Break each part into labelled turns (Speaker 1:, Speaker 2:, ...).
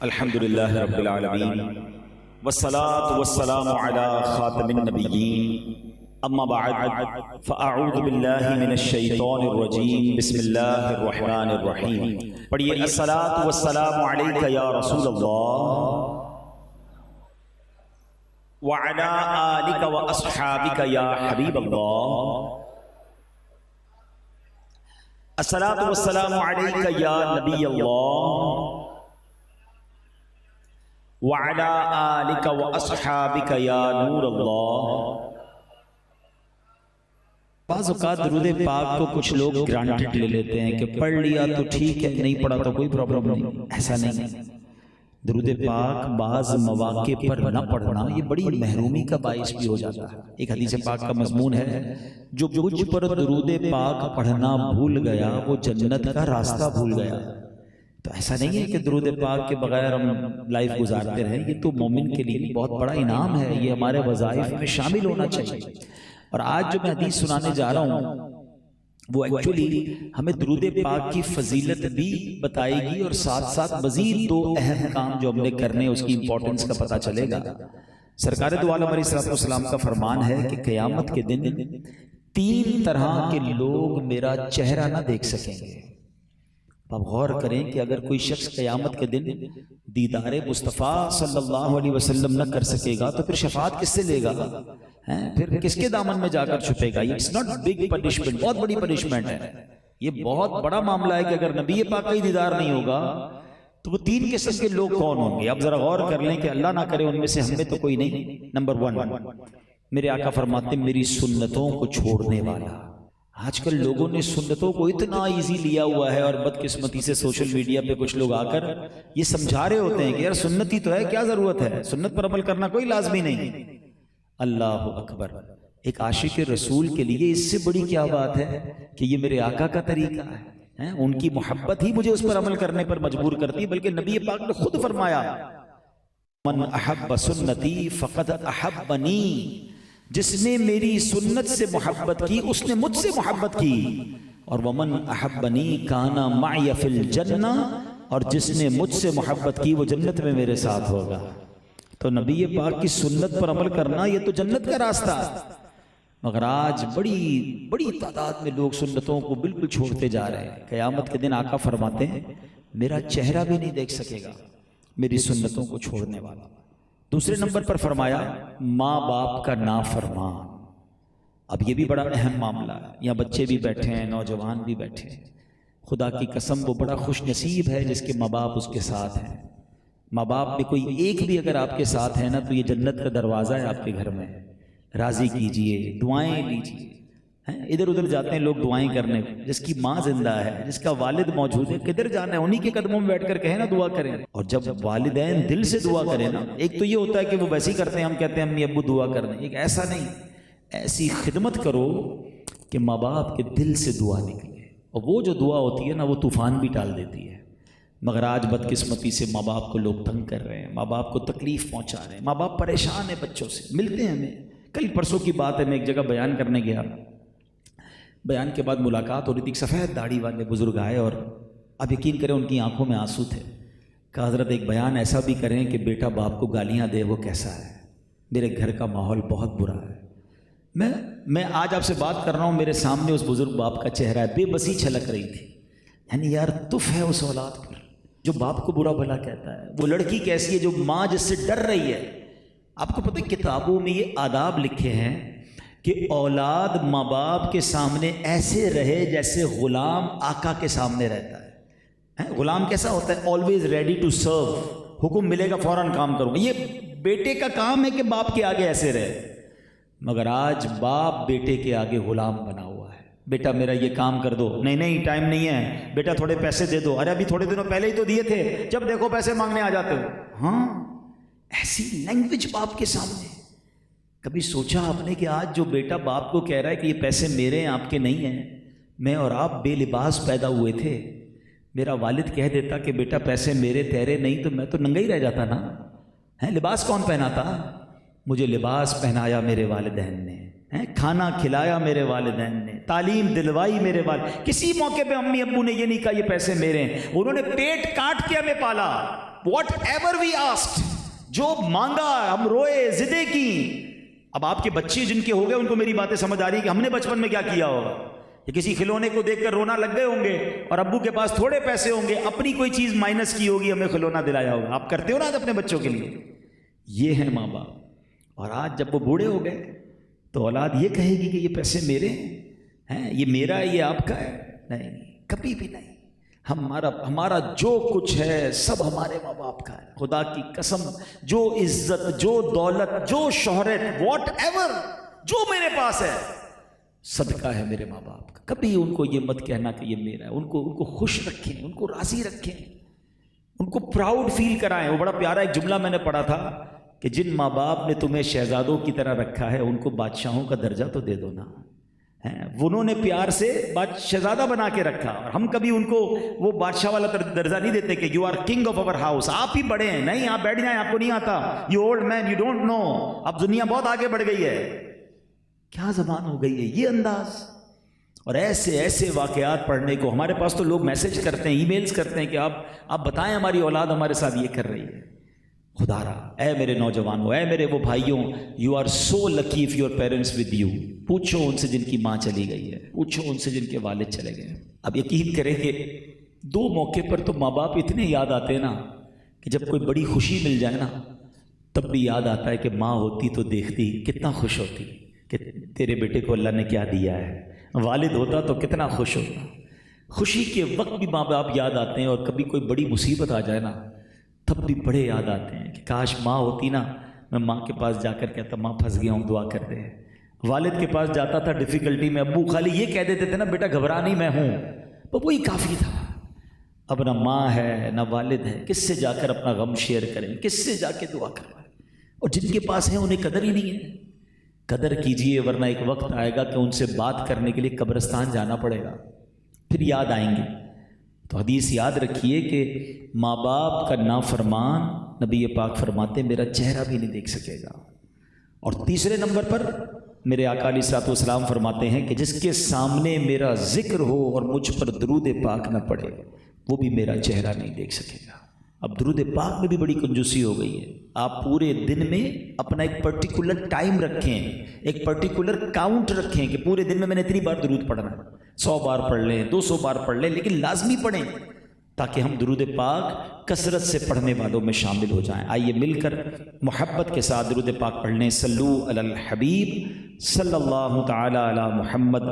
Speaker 1: الحمد للہ رب العالمین والصلاة والسلام علی خاتم النبیین اما بعد فاعوذ باللہ من الشیطان الرجیم بسم اللہ الرحمن الرحیم. پڑھیے الصلاة والسلام علیک یا رسول اللہ وعلی آلک واصحابک یا حبیب اللہ. الصلاة والسلام علیک یا نبی اللہ وعلی آلک واصحابک یا نور اللہ. بعض اوقات درود پاک کو کچھ لوگ گرانٹڈ لے لیتے ہیں کہ پڑھ لیا تو ٹھیک ہے، نہیں پڑھا تو کوئی پرابلم نہیں. ایسا نہیں. درود پاک بعض مواقع پر نہ پڑھنا یہ بڑی محرومی کا باعث بھی ہو جاتا ہے. ایک حدیث پاک کا مضمون ہے، جو مجھ پر درود پاک پڑھنا بھول گیا وہ جنت کا راستہ بھول گیا. تو ایسا نہیں ہے کہ درود پاک کے بغیر ہم لائف گزارتے رہیں. یہ تو مومن کے لیے بہت بڑا انعام ہے، یہ ہمارے وظائف میں شامل ہونا چاہیے. اور آج جو میں حدیث سنانے جا رہا ہوں وہ ایکچولی ہمیں درود پاک کی فضیلت بھی بتائے گی اور ساتھ ساتھ مزید دو اہم کام جو ہم نے کرنے اس کی امپورٹنس کا پتہ چلے گا. سرکار دو عالم علیہ السلام کا فرمان ہے کہ قیامت کے دن 3 طرح کے لوگ میرا چہرہ نہ دیکھ سکیں گے. آپ غور کریں کہ اگر کوئی شخص قیامت کے دن دیدار مصطفیٰ صلی اللہ علیہ وسلم نہ کر سکے گا تو پھر شفاعت کس سے لے گا؟ پھر کس کے دامن میں جا کر چھپے گا؟ It's not big punishment، بہت بڑی پنشمنٹ ہے. یہ بہت بڑا معاملہ ہے کہ اگر نبی پاک کا ہی دیدار نہیں ہوگا تو وہ 3 قسم کے لوگ کون ہوں گے؟ اب ذرا غور کر لیں کہ اللہ نہ کرے ان میں سے ہم میں تو کوئی نہیں. نمبر 1، میرے آقا فرماتے ہیں میری سنتوں کو چھوڑنے والا. آج کل لوگوں نے سنتوں کو اتنا ایزی لیا ہوا ہے اور بدقسمتی سے سوشل میڈیا پہ کچھ لوگ آ کر یہ سمجھا رہے ہوتے ہیں کہ یار سنتی تو ہے، کیا ضرورت ہے، سنت پر عمل کرنا کوئی لازمی نہیں. اللہ اکبر. ایک عاشق رسول کے لیے اس سے بڑی کیا بات ہے کہ یہ میرے آقا کا طریقہ ہے. ان کی محبت ہی مجھے اس پر عمل کرنے پر مجبور کرتی ہے. بلکہ نبی پاک نے خود فرمایا من احب سنتی فقد احبنی، جس نے میری سنت سے محبت کی اس نے مجھ سے محبت کی. اور ومن احبنی کان معی فی الجنہ، اور جس نے مجھ سے محبت کی وہ جنت میں میرے ساتھ ہوگا. تو نبی پاک کی سنت پر عمل کرنا یہ تو جنت کا راستہ. مگر آج بڑی تعداد میں لوگ سنتوں کو بالکل چھوڑتے جا رہے ہیں. قیامت کے دن آقا فرماتے ہیں میرا چہرہ بھی نہیں دیکھ سکے گا میری سنتوں کو چھوڑنے والا. دوسرے نمبر پر فرمایا ماں باپ کا نافرمان. اب یہ بھی بڑا اہم معاملہ ہے. یہاں بچے بھی بیٹھے ہیں، نوجوان بھی بیٹھے ہیں. خدا کی قسم وہ بڑا خوش نصیب ہے جس کے ماں باپ اس کے ساتھ ہیں. ماں باپ میں کوئی ایک بھی اگر آپ کے ساتھ ہے نا تو یہ جنت کا دروازہ ہے آپ کے گھر میں. راضی کیجئے، دعائیں لیجئے. ادھر ادھر جاتے ہیں لوگ دعائیں کرنے، جس کی ماں زندہ ہے، جس کا والد موجود ہے، کدھر جانا ہے؟ انہی کے قدموں میں بیٹھ کر کہیں نا دعا کریں. اور جب والدین دل سے دعا کریں نا، ایک تو یہ ہوتا ہے کہ وہ ویسے ہی کرتے ہیں، ہم کہتے ہیں امی ابو دعا کرنے. ایک ایسا نہیں، ایسی خدمت کرو کہ ماں باپ کے دل سے دعا نکلے. اور وہ جو دعا ہوتی ہے نا وہ طوفان بھی ٹال دیتی ہے. مگر آج بدقسمتی سے ماں باپ کو لوگ تنگ کر رہے ہیں، ماں باپ کو تکلیف پہنچا رہے ہیں. ماں باپ پریشان ہیں بچوں سے. ملتے ہیں ہمیں. کل پرسوں کی بات ہے، میں ایک جگہ بیان کرنے گیا. بیان کے بعد ملاقات ہو رہی تھی. ایک سفید داڑھی والے بزرگ آئے اور اب یقین کریں ان کی آنکھوں میں آنسو تھے. کہ حضرت ایک بیان ایسا بھی کریں کہ بیٹا باپ کو گالیاں دے، وہ کیسا ہے؟ میرے گھر کا ماحول بہت برا ہے. میں آج آپ سے بات کر رہا ہوں، میرے سامنے اس بزرگ باپ کا چہرہ ہے. بے بسی چھلک رہی تھی. یعنی یار تف ہے اس اولاد پر جو باپ کو برا بھلا کہتا ہے. وہ لڑکی کیسی ہے جو ماں جس سے ڈر رہی ہے. آپ کو پتہ ہے کتابوں میں یہ آداب لکھے ہیں کہ اولاد ماں باپ کے سامنے ایسے رہے جیسے غلام آقا کے سامنے رہتا ہے. غلام کیسا ہوتا ہے؟ Always ready to serve. حکم ملے گا فوراً کام کروں گا. یہ بیٹے کا کام ہے کہ باپ کے آگے ایسے رہے. مگر آج باپ بیٹے کے آگے غلام بنا ہوا ہے. بیٹا میرا یہ کام کر دو. نہیں ٹائم نہیں ہے. بیٹا تھوڑے پیسے دے دو. ارے ابھی تھوڑے دنوں پہلے ہی تو دیے تھے، جب دیکھو پیسے مانگنے آ جاتے ہو. ہاں ایسی لینگویج باپ کے سامنے. کبھی سوچا آپ نے کہ آج جو بیٹا باپ کو کہہ رہا ہے کہ یہ پیسے میرے ہیں آپ کے نہیں ہیں؟ میں اور آپ بے لباس پیدا ہوئے تھے. میرا والد کہہ دیتا کہ بیٹا پیسے میرے تیرے نہیں تو میں تو ننگا ہی رہ جاتا نا. لباس کون پہناتا؟ مجھے لباس پہنایا میرے والدین نے، کھانا کھلایا میرے والدین نے، تعلیم دلوائی میرے والد. کسی موقع پہ امی ابو نے یہ نہیں کہا یہ پیسے میرے ہیں. انہوں نے پیٹ کاٹ کے ہمیں پالا. whatever we asked, جو مانگا ہم روئے ضدیں کی. اب آپ کے بچے جن کے ہو گئے ان کو میری باتیں سمجھ آ رہی کہ ہم نے بچپن میں کیا کیا ہوگا. کہ کسی کھلونے کو دیکھ کر رونا لگ گئے ہوں گے اور ابو کے پاس تھوڑے پیسے ہوں گے, اپنی کوئی چیز مائنس کی ہوگی, ہمیں کھلونا دلایا ہوگا. آپ کرتے ہو نا اپنے بچوں کے لیے. یہ ہیں ماں باپ. اور آج جب وہ بوڑھے ہو گئے تو اولاد یہ کہے گی کہ یہ پیسے میرے ہیں, یہ میرا ہے, یہ آپ کا ہے. نہیں, کبھی بھی نہیں. ہمارا جو کچھ ہے سب ہمارے ماں باپ کا ہے. خدا کی قسم, جو عزت, جو دولت, جو شہرت, واٹ ایور جو میرے پاس ہے صدقہ ہے میرے ماں باپ کا. کبھی ان کو یہ مت کہنا کہ یہ میرا ہے. ان کو خوش رکھیں, ان کو راضی رکھیں, ان کو پراؤڈ فیل کرائیں. وہ بڑا پیارا ایک جملہ میں نے پڑھا تھا کہ جن ماں باپ نے تمہیں شہزادوں کی طرح رکھا ہے ان کو بادشاہوں کا درجہ تو دے دو نا. انہوں نے پیار سے شہزادہ بنا کے رکھا, اور ہم کبھی ان کو وہ بادشاہ والا درجہ نہیں دیتے کہ you are king of over house, آپ ہی بڑے ہیں. نہیں, آپ بیٹھ جائیں, آپ کو نہیں آتا. You old man, you don't know. اب دنیا بہت آگے بڑھ گئی ہے, کیا زبان ہو گئی ہے, یہ انداز. اور ایسے ایسے واقعات پڑھنے کو ہمارے پاس تو لوگ میسج کرتے ہیں, ای میلز کرتے ہیں کہ آپ بتائیں ہماری اولاد ہمارے ساتھ یہ کر رہی ہے. خدا را, اے میرے نوجوانوں, اے میرے وہ بھائیوں, you are so lucky of your parents with you. پوچھو ان سے جن کی ماں چلی گئی ہے, پوچھو ان سے جن کے والد چلے گئے. اب یقین کریں کہ دو موقع پر تو ماں باپ اتنے یاد آتے ہیں نا کہ جب کوئی بڑی خوشی مل جائے نا تب بھی یاد آتا ہے کہ ماں ہوتی تو دیکھتی کتنا خوش ہوتی کہ تیرے بیٹے کو اللہ نے کیا دیا ہے. والد ہوتا تو کتنا خوش ہوتا. خوشی کے وقت بھی ماں باپ یاد آتے ہیں, اور کبھی کوئی بڑی مصیبت آ جائے نا تب بھی بڑے یاد آتے ہیں کہ کاش ماں ہوتی نا. میں ماں کے پاس جا کر کہتا ماں پھنس گیا ہوں, دعا کر دے. والد کے پاس جاتا تھا ڈیفیکلٹی میں, ابو خالی یہ کہہ دیتے تھے نا بیٹا گھبرا نہیں میں ہوں, تو وہی کافی تھا. اب نہ ماں ہے نہ والد ہے, کس سے جا کر اپنا غم شیئر کریں, کس سے جا کے دعا کروائیں. اور جن کے پاس ہیں انہیں قدر ہی نہیں ہے. قدر کیجئے ورنہ ایک وقت آئے گا کہ ان سے بات کرنے کے لیے قبرستان جانا پڑے گا, پھر یاد آئیں گے. تو حدیث یاد رکھیے کہ ماں باپ کا نافرمان, نبی پاک فرماتے میرا چہرہ بھی نہیں دیکھ سکے گا. اور تیسرے نمبر پر میرے آقا علیہ الصلوۃ والسلام فرماتے ہیں کہ جس کے سامنے میرا ذکر ہو اور مجھ پر درود پاک نہ پڑے وہ بھی میرا چہرہ نہیں دیکھ سکے گا. اب درود پاک میں بھی بڑی کنجوسی ہو گئی ہے. آپ پورے دن میں اپنا ایک پرٹیکولر ٹائم رکھیں, ایک پرٹیکولر کاؤنٹ رکھیں کہ پورے دن میں نے اتنی بار درود پڑھنا ہے. 100 بار پڑھ لیں, 200 بار پڑھ لیں, لیکن لازمی پڑھیں تاکہ ہم درود پاک کثرت سے پڑھنے والوں میں شامل ہو جائیں. آئیے مل کر محبت کے ساتھ درود پاک پڑھ لیں. صلو علی الحبیب صلی اللہ تعالی علی محمد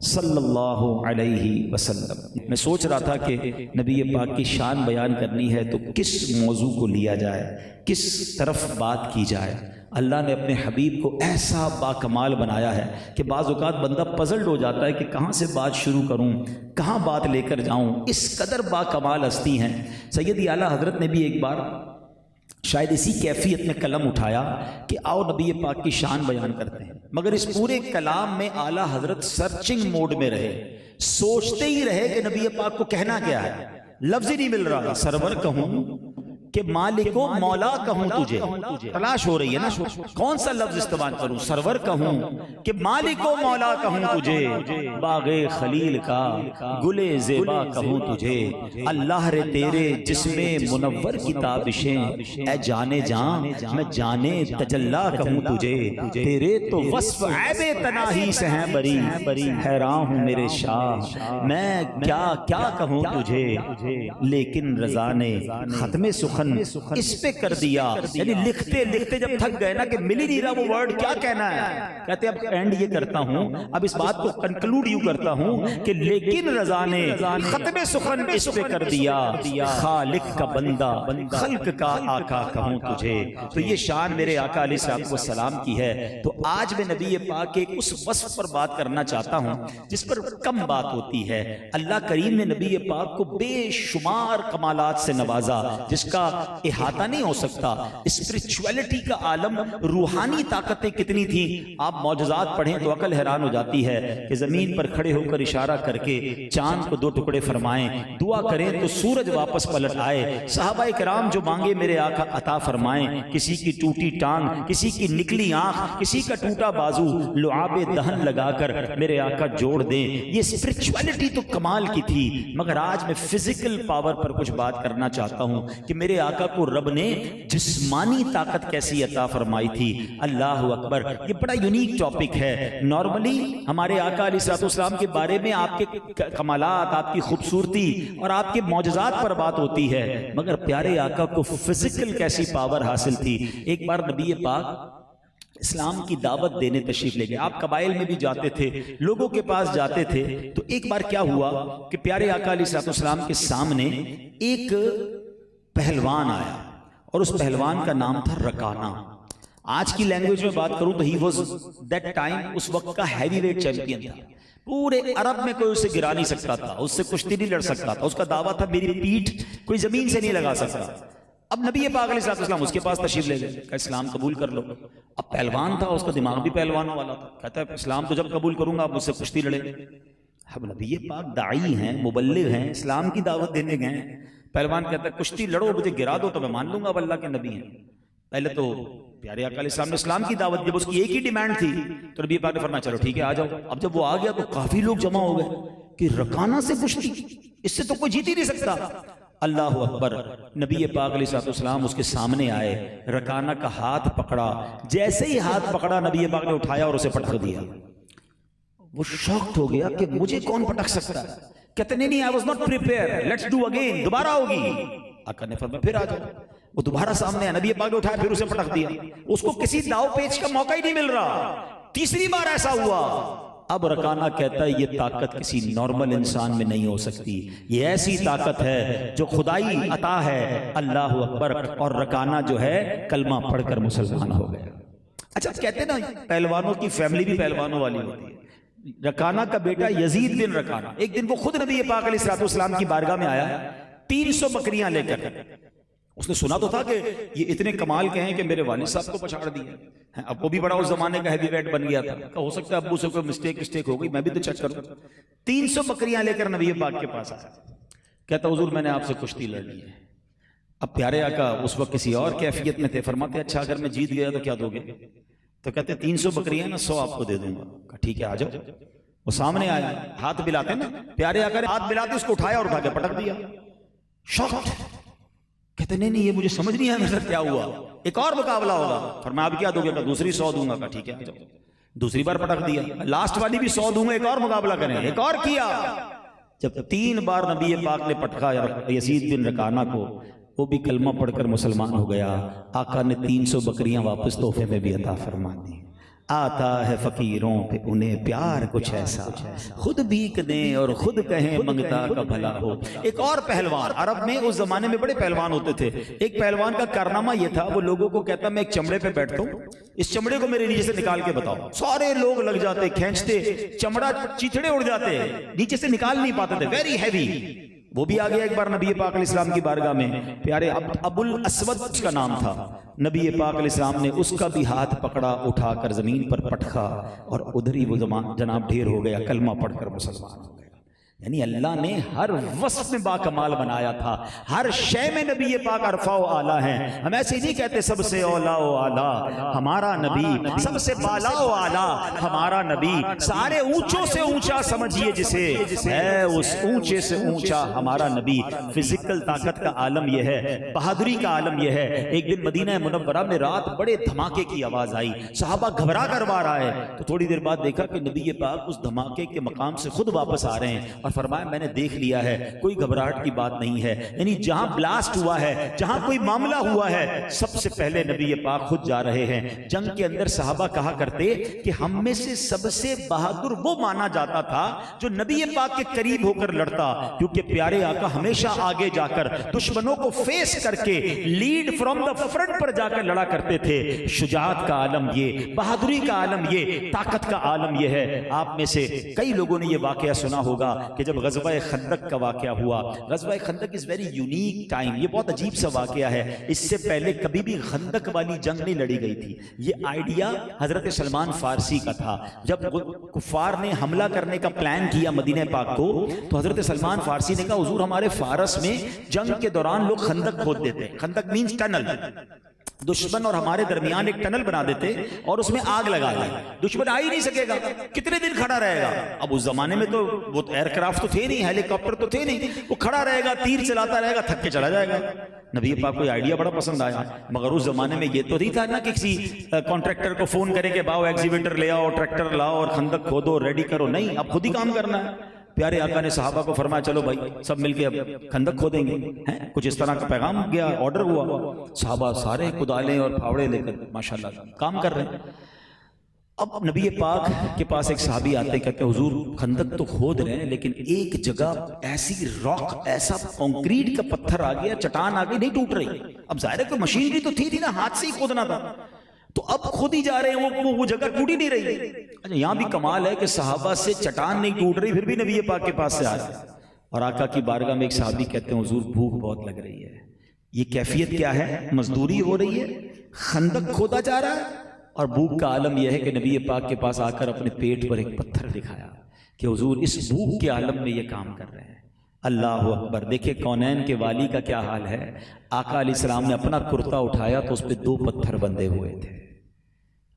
Speaker 1: صلی اللہ علیہ وسلم. میں سوچ رہا تھا کہ نبی پاک کی شان بیان کرنی ہے تو کس موضوع کو لیا جائے, کس طرف بات کی جائے. اللہ نے اپنے حبیب کو ایسا باکمال بنایا ہے کہ بعض اوقات بندہ پزلڈ ہو جاتا ہے کہ کہاں سے بات شروع کروں, کہاں بات لے کر جاؤں. اس قدر باکمال ہستی ہیں. سیدی اعلیٰ حضرت نے بھی ایک بار شاید اسی کیفیت میں قلم اٹھایا کہ آؤ نبی پاک کی شان بیان کرتے ہیں, مگر اس پورے کلام میں اعلیٰ حضرت سرچنگ موڈ میں رہے, سوچتے ہی رہے کہ نبی پاک کو کہنا کیا ہے. لفظ ہی نہیں مل رہا. سرور کہوں کہ مالک و مولا کہوں تجھے, تلاش ہو رہی ہے نا کون سا لفظ استعمال کروں. سرور کہوں کہ مالک و مولا کہوں تجھے, باغ خلیل کا گل زیبا کہوں تجھے. اللہ رے تیرے جسم منور کی تابشیں, اے جانے جان میں جانے تجلا کہوں تجھے. تیرے تو وصف عیب تناہی سے ہیں بری, حیران ہوں میرے شاہ میں کیا کیا کہوں تجھے. لیکن رضا نے ختم سخن اس پہ کر دیا, یعنی لکھتے لکھتے جب تھک گئے نا کہ مل ہی نہیں رہا وہ ورڈ کیا کہنا ہے, کہتے اب اینڈ یہ کرتا ہوں, اب اس بات کو کنکلوڈ یوں کرتا ہوں کہ لیکن رضا نے ختم سخن اس پہ کر دیا, خالق کا بندہ خلق کا آقا کہوں تجھے. تو یہ شان میرے آقا علیہ الصلوۃ والسلام کی ہے. تو آج میں نبی پاک کے اس وصف پر بات کرنا چاہتا ہوں جس پر کم بات ہوتی ہے. اللہ کریم نے نبی پاک کو بے شمار کمالات سے نوازا جس کا احاطہ نہیں ہو سکتا. اسپرچویلٹی کا عالم, روحانی طاقتیں کتنی تھیں. آپ معجزات پڑھیں تو عقل حیران ہو جاتی ہے کہ زمین پر کھڑے ہو کر اشارہ کر کے چاند کو 2 ٹکڑے فرمائیں, دعا کریں تو سورج واپس پلٹ آئے. صحابہ کرام جو مانگے میرے آقا عطا فرمائیں. کسی کی ٹوٹی ٹانگ, کسی کی نکلی آنکھ, کسی کا کا ٹوٹا بازو لعاب دہن لگا کر میرے آقا جوڑ دیں. یہ اسپرچولیٹی تو کمال کی تھی. مگر آج میں فزیکل پاور پر کچھ بات کرنا چاہتا ہوں کہ میرے آقا کو رب نے جسمانی طاقت کیسی عطا فرمائی تھی. اللہ اکبر. یہ بڑا یونیک ٹاپک ہے. نارملی ہمارے آقا علیہ الصلوۃ والسلام کے بارے میں آپ کے کمالات، آپ کی خوبصورتی اور آپ کے معجزات پر بات ہوتی ہے، مگر پیارے آقا کو فزیکل کیسی پاور حاصل تھی. ایک بار نبی پاک اسلام کی دعوت دینے تشریف لے گئے. آپ قبائل میں بھی جاتے تھے، لوگوں کے پاس جاتے تھے. تو ایک بار کیا ہوا کہ پیارے آقا علیہ الصلوۃ والسلام کے سامنے ایک پہلوان آیا اور اس پہلوان کا نام تھا رکانہ. آج کی لینگویج میں بات کروں تو ہی واز دیٹ ٹائم، اس وقت کا ہیوی ویٹ چیمپئن تھا. پورے عرب میں کوئی اسے گرا نہیں سکتا تھا، اس سے کشتی نہیں لڑ سکتا تھا. اس کا دعویٰ تھا میری پیٹھ کوئی زمین سے نہیں لگا سکتا. اب نبی پاک علیہ السلام اس کے پاس تشریف لے گئے کہ اسلام قبول کر لو. اب پہلوان تھا، اس کا دماغ بھی پہلوانوں والا تھا. کہتا ہے اسلام تو جب قبول کروں گا اب مجھ سے کشتی لڑے. اب نبی پاک داعی ہیں، مبلغ ہیں، اسلام کی دعوت دینے گئے ہیں. پہلوان کہتا ہے کشتی لڑو، مجھے گرا دو تو میں مان لوں گا اب اللہ کے نبی ہیں. پہلے تو پیارے آقا علیہ السلام نے اسلام کی دعوت، جب اس کی ایک ہی ڈیمانڈ تھی تو نبی پاک نے فرمایا چلو ٹھیک ہے آ جاؤ. اب جب وہ آ گیا تو کافی لوگ جمع ہو گئے کہ رکانہ سے کشتی، اس سے تو کوئی جیت ہی نہیں سکتا. اللہ اکبر. نبی پاک علیہ الصلوۃ والسلام اس کے سامنے آئے، رکانہ کا ہاتھ پکڑا. جیسے ہی ہاتھ پکڑا نبی پاک نے اٹھایا اور اسے پٹک دیا. وہ شاکڈ ہو گیا کہ مجھے کون پٹک سکتا ہے. کہتے نہیں I was not prepared, let's do again, دوبارہ ہوگی. آقا نے فرمایا پھر آ جاؤ. وہ دوبارہ سامنے آیا، نبی پاک نے اٹھایا پھر اسے پٹک دیا. اس کو کسی داؤ پیچ کا موقع ہی نہیں مل رہا. تیسری بار ایسا ہوا. اب رکانہ کہتا ہے یہ طاقت کسی نارمل انسان میں نہیں ہو سکتی، یہ ایسی طاقت ہے جو خدائی عطا ہے. اللہ اکبر. اور رکانہ جو ہے کلمہ پڑھ کر مسلمان ہو گیا. اچھا کہتے ہیں نا پہلوانوں کی فیملی بھی پہلوانوں والی ہوتی ہے. رکانہ کا بیٹا یزید بن رکانہ، ایک دن وہ خود نبی پاک علیہ الصلوۃ والسلام کی بارگاہ میں آیا 300 بکریاں لے کر. اس نے سنا تو تھا کہ یہ اتنے کمال کے ہیں کہ میرے والد صاحب کو پچھاڑ دیا. اب وہ بھی بڑا اس زمانے کا ہیوی ویٹ بن گیا تھا. ہو سکتا ہے ابو سے کوئی مسٹیک ہو گئی، میں بھی تو چیک کروں. 300 بکریاں لے کر نبی پاک کے پاس آیا. کہتا حضور میں نے آپ سے کشتی لڑنی ہے. اب پیارے آقا اس وقت کسی اور کیفیت میں تھے. فرماتے اچھا اگر میں جیت گیا تو کیا دو گے؟ تو کہتے 300 بکریاں نا 100 آپ کو دے دوں گا. ٹھیک ہے آ جاؤ. وہ سامنے آیا، ہاتھ ملاتے نا پیارے آقا نے ہاتھ ملاتے اس کو اٹھایا اور اٹھا کے پٹک دیا. شاکڈ. کہتے نہیں یہ مجھے سمجھ نہیں آیا میرے ساتھ کیا ہوا، ایک اور مقابلہ ہوگا. فرمایا اب کیا دو گے؟ دوسری 100 دوں گا. ٹھیک ہے دوسری بار پٹک دیا. لاسٹ والی بھی 100 دوں گا، ایک اور مقابلہ کریں. ایک اور کیا. جب 3 بار نبی پاک نے پٹکا یزید بن رکانہ کو، وہ بھی کلمہ پڑھ کر مسلمان ہو گیا. آقا نے 300 بکریاں واپس تحفے میں بھی عطا فرما دی. آتا ہے فقیروں پہ انہیں پیار کچھ ایسا، خود بھیک دیں اور خود کہیں منگتا کا بھلا ہو. ایک اور پہلوان، عرب میں اس زمانے میں بڑے پہلوان ہوتے تھے. ایک پہلوان کا کارنامہ یہ تھا، وہ لوگوں کو کہتا میں ایک چمڑے پہ بیٹھتا ہوں، اس چمڑے کو میرے نیچے سے نکال کے بتاؤ. سارے لوگ لگ جاتے، کھینچتے، چمڑا چیتھڑے اڑ جاتے، نیچے سے نکال نہیں پاتے تھے، ویری ہیوی. وہ بھی آ گیا ایک بار نبی پاک علیہ السلام کی بارگاہ میں. پیارے ابو الاسود اس کا نام تھا. نبی پاک علیہ السلام نے اس کا بھی ہاتھ پکڑا، اٹھا کر زمین پر پٹکا اور ادھر ہی وہ جناب ڈھیر ہو گیا، کلمہ پڑھ کر مسلمان ہو گیا. یعنی اللہ نے ہر وصف میں باکمال بنایا تھا، ہر شے میں نبی پاک عرفہ و اعلیٰ ہیں. ہم ایسے نہیں کہتے سب سے اولا و اعلیٰ ہمارا نبی، سب سے بالا و اعلیٰ ہمارا نبی. سارے اونچوں سے اونچا سمجھیے جسے ہے اس اونچے سے اونچا ہمارا نبی. فزیکل طاقت کا عالم یہ ہے، بہادری کا عالم یہ ہے. ایک دن مدینہ منورہ میں رات بڑے دھماکے کی آواز آئی، صحابہ گھبرا کر باہر آئے. تو تھوڑی دیر بعد دیکھا کہ نبی پاک اس دھماکے کے مقام سے خود واپس آ رہے ہیں اور فرمایا میں نے دیکھ لیا ہے، کوئی گھبراہٹ کی بات نہیں ہے. یعنی جہاں بلاسٹ ہوا ہے، جہاں کوئی معاملہ ہوا ہے، سب سے پہلے نبی پاک خود جا رہے ہیں. جنگ کے اندر صحابہ کہا کرتے کہ ہم میں سے سب سے بہادر وہ مانا جاتا تھا جو نبی پاک کے قریب ہو کر لڑتا، کیونکہ پیارے آقا ہمیشہ آگے جا کر دشمنوں کو فیس کر کے لیڈ فرام دا فرنٹ پر جا کر لڑا کرتے تھے. شجاعت کا عالم یہ، بہادری کا عالم یہ، طاقت کا عالم یہ ہے. آپ میں سے کئی لوگوں نے یہ واقعہ سنا ہوگا کہ جب غزوہ خندق کا واقعہ ہوا. غزوہ خندق از ویری یونیک ٹائم. یہ بہت عجیب سا واقعہ ہے. اس سے پہلے کبھی بھی خندق والی جنگ نہیں لڑی گئی تھی. یہ آئیڈیا حضرت سلمان فارسی کا تھا. جب کفار نے حملہ کرنے کا پلان کیا مدینہ پاک کو، تو حضرت سلمان فارسی نے کہا حضور ہمارے فارس میں جنگ کے دوران لوگ خندق کھود دیتے ہیں. خندق مینز ٹنل. دشمن اور ہمارے درمیان ایک ٹنل بنا دیتے اور اس میں آگ لگا دیں، دشمن آ ہی نہیں سکے گا، کتنے دن کھڑا رہے گا؟ اب اس زمانے میں تو وہ ایئر کرافٹ تو تھے نہیں، ہیلی کاپٹر تو تھے نہیں، وہ کھڑا رہے گا، تیر چلاتا رہے گا، تھک کے چلا جائے گا۔ نبی پاک کو یہ آئیڈیا بڑا پسند آیا، مگر اس زمانے میں یہ تو نہیں تھا نا کہ کسی کانٹریکٹر کو فون کرے کہ باؤ ایگزیویٹر لے آؤ، ٹریکٹر لاؤ اور خندق کھودو، ریڈی کرو، نہیں، اب خود ہی کام کرنا ہے۔ پیارے آقا نے صحابہ کو فرمایا چلو بھائی سب مل کے اب خندق کھودیں گے، کچھ اس طرح کا پیغام گیا، آرڈر ہوا، صحابہ سارے کدالیں اور پھاوڑے لے کر ماشاءاللہ کام کر رہے ہیں۔ اب نبی پاک کے پاس ایک صحابی آتے ہیں، کہتے ہیں حضور خندق تو کھود رہے ہیں لیکن ایک جگہ ایسی راک، ایسا کنکریٹ کا پتھر آ گیا، چٹان آ گئی، نہیں ٹوٹ رہی۔ اب ظاہر ہے کوئی مشینری تو تھی نا، ہاتھ سے ہی کھودنا تھا، تو اب خود ہی جا رہے ہیں، وہ جگہ ٹوٹ ہی نہیں رہی۔ اچھا یہاں بھی کمال ہے کہ صحابہ سے چٹان نہیں ٹوٹ رہی، پھر بھی نبی پاک کے پاس سے آ رہے ہیں، اور آقا کی بارگاہ میں ایک صحابی کہتے ہیں حضور بھوک بہت لگ رہی ہے۔ یہ کیفیت کیا ہے؟ مزدوری ہو رہی ہے، خندق کھودا جا رہا ہے، اور بھوک کا عالم یہ ہے کہ نبی پاک کے پاس آ کر اپنے پیٹ پر ایک پتھر دکھایا کہ حضور اس بھوک کے عالم میں یہ کام کر رہے ہیں۔ اللہ اکبر! دیکھیں کونین کے والی کا کیا حال ہے۔ آقا علیہ السلام نے اپنا کرتا اٹھایا تو اس پہ 2 پتھر بندھے ہوئے تھے۔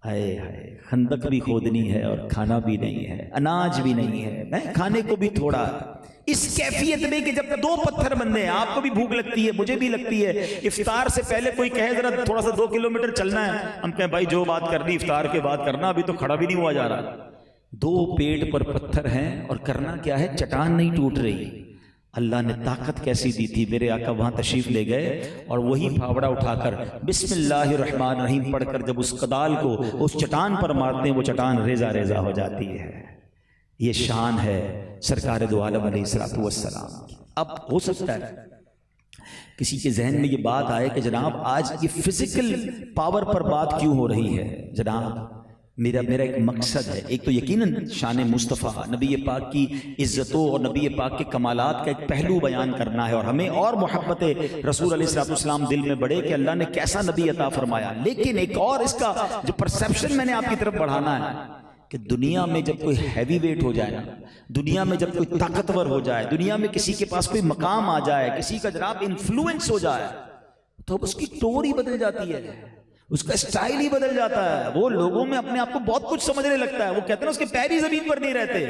Speaker 1: ہائے ہائے، خندق بھی کھودنی ہے اور کھانا بھی نہیں ہے، اناج بھی نہیں ہے، میں کھانے کو بھی تھوڑا، اس کیفیت میں کہ جب 2 پتھر بندھے ہیں، آپ کو بھی بھوک لگتی ہے، مجھے بھی لگتی ہے، افطار سے پہلے کوئی کہے ذرا تھوڑا سا 2 کلومیٹر چلنا ہے، ہم کہیں بھائی جو بات کرنی افطار کے بعد کرنا، ابھی تو کھڑا بھی نہیں ہوا جا رہا۔ 2 پیٹ پر پتھر ہیں اور کرنا کیا ہے؟ چٹان نہیں ٹوٹ رہی۔ اللہ نے طاقت کیسی دی تھی، میرے آقا وہاں تشریف لے گئے اور وہی پھاوڑا اٹھا کر بسم اللہ الرحمن الرحیم پڑھ کر جب اس کدال کو اس چٹان پر مارتے ہیں وہ چٹان ریزہ ریزہ ہو جاتی ہے۔ یہ شان ہے سرکار دو عالم علیہ الصلوۃ والسلام کی۔ اب ہو سکتا ہے کسی کے ذہن میں یہ بات آئے کہ جناب آج یہ فزیکل پاور پر بات کیوں ہو رہی ہے؟ جناب میرا ایک مقصد ہے، ایک تو یقیناً شان مصطفیٰ نبی پاک کی عزتوں اور نبی پاک کے کمالات کا ایک پہلو بیان کرنا ہے، اور ہمیں اور محبت رسول علیہ الصلوۃ والسلام دل میں بڑھے کہ اللہ نے کیسا نبی عطا فرمایا۔ لیکن ایک اور اس کا جو پرسیپشن میں نے آپ کی طرف بڑھانا ہے کہ دنیا میں جب کوئی ہیوی ویٹ ہو جائے نا، دنیا میں جب کوئی طاقتور ہو جائے، دنیا میں کسی کے پاس کوئی مقام آ جائے، کسی کا جناب انفلوئنس ہو جائے، تو اب اس کی ٹور ہی بدل جاتی ہے، اس کا اسٹائل ہی بدل جاتا ہے، وہ لوگوں میں اپنے آپ کو بہت کچھ سمجھنے لگتا ہے، وہ کہتے ہیں نا اس کے پیر ہی زمین پر نہیں رہتے۔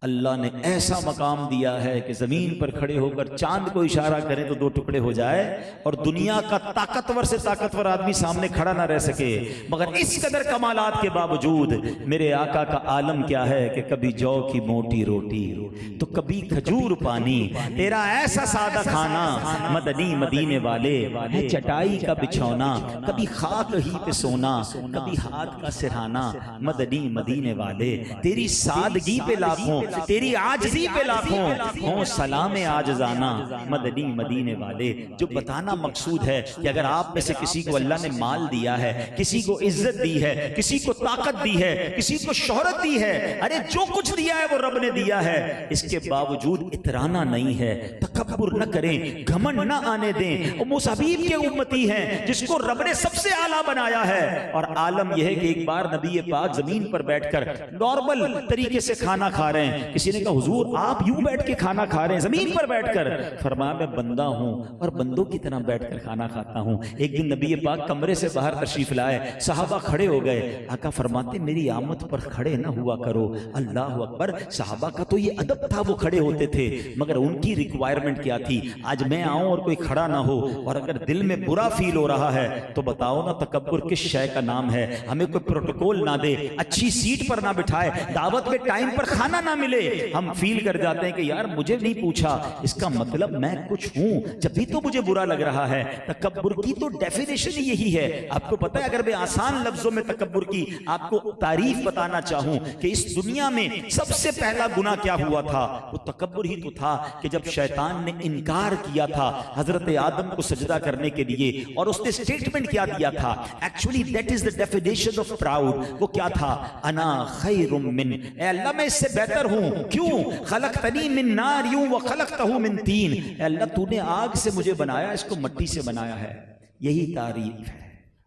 Speaker 1: اللہ نے ایسا مقام دیا ہے کہ زمین پر کھڑے ہو کر چاند کو اشارہ کریں تو 2 ٹکڑے ہو جائے، اور دنیا کا طاقتور سے طاقتور آدمی سامنے کھڑا نہ رہ سکے، مگر اس قدر کمالات کے باوجود میرے آقا کا عالم کیا ہے کہ کبھی جو کی موٹی روٹی تو کبھی کھجور پانی، تیرا ایسا سادہ کھانا مدنی مدینے والے ہے، چٹائی کا بچھونا کبھی خاک ہی پہ سونا، کبھی ہاتھ کا سرہانا مدنی مدینے والے، تیری سادگی پہ لاکھوں، تیری عاجزی پہ لاکھوں ہوں سلام عاجزانہ مدنی مدینے والے۔ جو بتانا مقصود ہے کہ اگر آپ میں سے کسی کو اللہ نے مال دیا ہے، کسی کو عزت دی ہے، کسی کو طاقت دی ہے، کسی کو شہرت دی ہے، ارے جو کچھ دیا ہے وہ رب نے دیا ہے، اس کے باوجود اترانا نہیں ہے، تکبر نہ کریں، گھمنڈ نہ آنے دیں۔ وہ حبیب کے امتی ہیں جس کو رب نے سب سے اعلیٰ بنایا ہے، اور عالم یہ ہے کہ ایک بار نبی پاک زمین پر بیٹھ کر نارمل طریقے سے کھانا کھا رہے ہیں، کسی نے کہا حضور آپ یوں بیٹھ کے کھانا کھا رہے ہیں زمین پر بیٹھ کر؟ فرمایا میں بندہ ہوں اور بندوں کی طرح بیٹھ کر کھانا کھاتا ہوں۔ ایک دن نبی پاک کمرے سے باہر تشریف لائے، صحابہ کھڑے ہو گئے، آقا فرماتے میری آمد پر کھڑے نہ ہوا کرو۔ اللہ اکبر! صحابہ کا تو یہ ادب تھا، وہ کھڑے ہوتے تھے، مگر ان کی ریکوائرمنٹ کیا تھی؟ آج میں آؤں اور کوئی کھڑا نہ ہو، اور اگر دل میں برا فیل ہو رہا ہے تو بتاؤ نا تکبر کس شے کا نام ہے؟ ہمیں کوئی پروٹوکول نہ دے، اچھی سیٹ پر نہ بٹھائے، دعوت میں ٹائم پر کھانا نہ ملے، ہم فیل کر جاتے ہیں کہ یار مجھے نہیں پوچھا، اس کا مطلب میں کچھ ہوں، جب بھی تو مجھے برا لگ رہا ہے۔ تکبر کی تو ڈیفینیشن یہی ہے۔ آپ کو پتہ ہے اگر میں آسان لفظوں میں تکبر کی آپ کو تعریف بتانا چاہوں کہ اس دنیا میں سب سے پہلا گناہ کیا ہوا تھا، وہ تکبر ہی تو تھا کہ جب شیطان نے انکار کیا تھا حضرت آدم کو سجدہ کرنے کے لیے، اور اس نے اسٹیٹمنٹ کیا دیا تھا، actually that is the definition of proud، وہ کیا تھا؟ انا خیر من، اے اللہ میں اس سے بہتر ہوں، کیوں؟ خلقتنی من نار یوں وخلقتہ من طین، اے اللہ تو نے آگ سے مجھے بنایا، اس کو مٹی سے بنایا ہے۔ یہی تعریف ہے،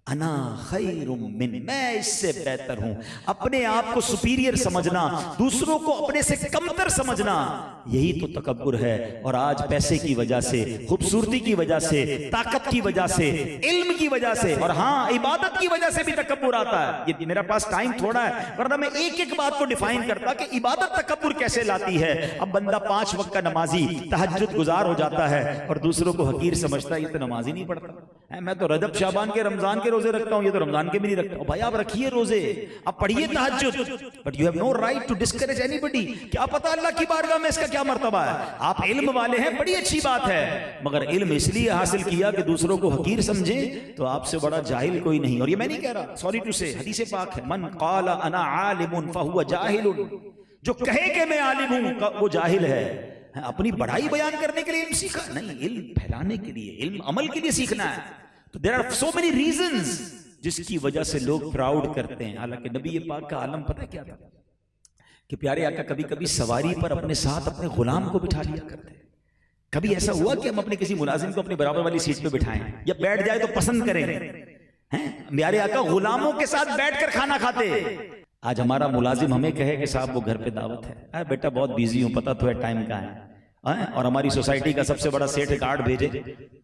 Speaker 1: انا خیر من، میں اس سے بہتر ہوں۔ اپنے آپ کو سپیریئر سمجھنا، دوسروں کو اپنے سے کمتر سمجھنا، یہی تو تکبر ہے. اور آج پیسے کی وجہ سے, خوبصورتی کی وجہ سے, طاقت کی وجہ سے, علم کی وجہ سے, اور ہاں عبادت کی وجہ سے بھی تکبر آتا ہے. یہ میرا پاس ٹائم تھوڑا ہے ورنہ میں ایک ایک بات کو ڈیفائن کرتا کہ عبادت تکبر کیسے لاتی ہے. اب بندہ 5 وقت کا نمازی تہجد گزار ہو جاتا ہے اور دوسروں کو حقیر سمجھتا ہے, یہ تو نماز ہی نہیں پڑھتا, میں تو رجب شعبان کے رمضان کے روزے رکھتا ہوں, یہ تو رمضان کے بھی نہیں رکھتا. بھائی آپ رکھیے روزے, آپ پڑھیے تہجد, but you have no right to discourage اینی بڈی. کیا پتا اللہ کی بارگاہ میں اس کا کیا مرتبہ ہے. آپ علم والے ہیں, بڑی اچھی بات ہے, مگر علم اس لیے حاصل کیا کہ دوسروں کو حقیر سمجھیں, تو آپ سے بڑا جاہل کوئی نہیں. اور یہ میں نہیں کہہ رہا, سوری ٹو سے, حدیث پاک ہے, من قال انا عالم فہو جاہل, جو کہے کہ میں عالم ہوں وہ جاہل ہے. اپنی بڑائی بیان کرنے کے لیے علم سیکھا نہیں, علم پھیلانے کے لیے, علم عمل کے لیے سیکھنا ہے. تو there are so many reasons جس کی وجہ سے لوگ پراؤڈ کرتے ہیں. حالانکہ نبی پاک کا عالم پتہ کیا تھا کہ پیارے آقا کبھی کبھی سواری پر اپنے ساتھ اپنے غلام کو بٹھا لیا کرتے. کبھی ایسا ہوا کہ ہم اپنے کسی ملازم کو اپنے برابر والی سیٹ پہ بٹھائیں یا بیٹھ جائے تو پسند کریں ہیں. پیارے آقا غلاموں کے ساتھ بیٹھ کر کھانا کھاتے. آج ہمارا ملازم ہمیں کہے کہ صاحب وہ گھر پہ دعوت ہے, بیٹا بہت بیزی ہوں, پتہ تو ہے ٹائم کا ہے. اور ہماری سوسائٹی کا سب سے بڑا سیٹ ہے کارڈ بھیجے.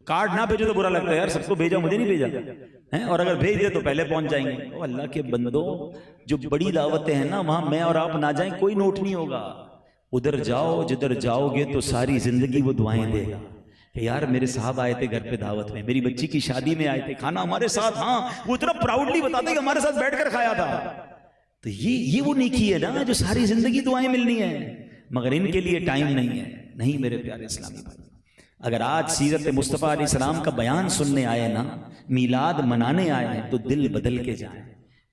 Speaker 1: کارڈ نہ بھیجو تو برا لگتا ہے, یار سب کو بھیجا مجھے نہیں بھیجا, اور اگر بھیج دے تو پہلے پہنچ جائیں گے. او اللہ کے بندو, جو بڑی دعوتیں ہیں نا وہاں میں اور آپ نہ جائیں کوئی نوٹ نہیں ہوگا. ادھر جاؤ جدھر جاؤ گے تو ساری زندگی وہ دعائیں دے گا کہ یار میرے صاحب آئے تھے گھر پہ دعوت میں, میری بچی کی شادی میں آئے تھے, کھانا ہمارے ساتھ, ہاں وہ اتنا پراؤڈلی بتاتے کہ ہمارے ساتھ بیٹھ کر کھایا تھا. تو یہ وہ نیکی ہے نا جو ساری زندگی دعائیں ملنی ہیں, مگر ان کے لیے ٹائم نہیں ہے. نہیں میرے پیارے اسلامی بھائی, اگر آج سیرت مصطفیٰ علیہ السلام کا بیان سننے آئے نا, میلاد منانے آئے ہیں, تو دل بدل کے جائیں.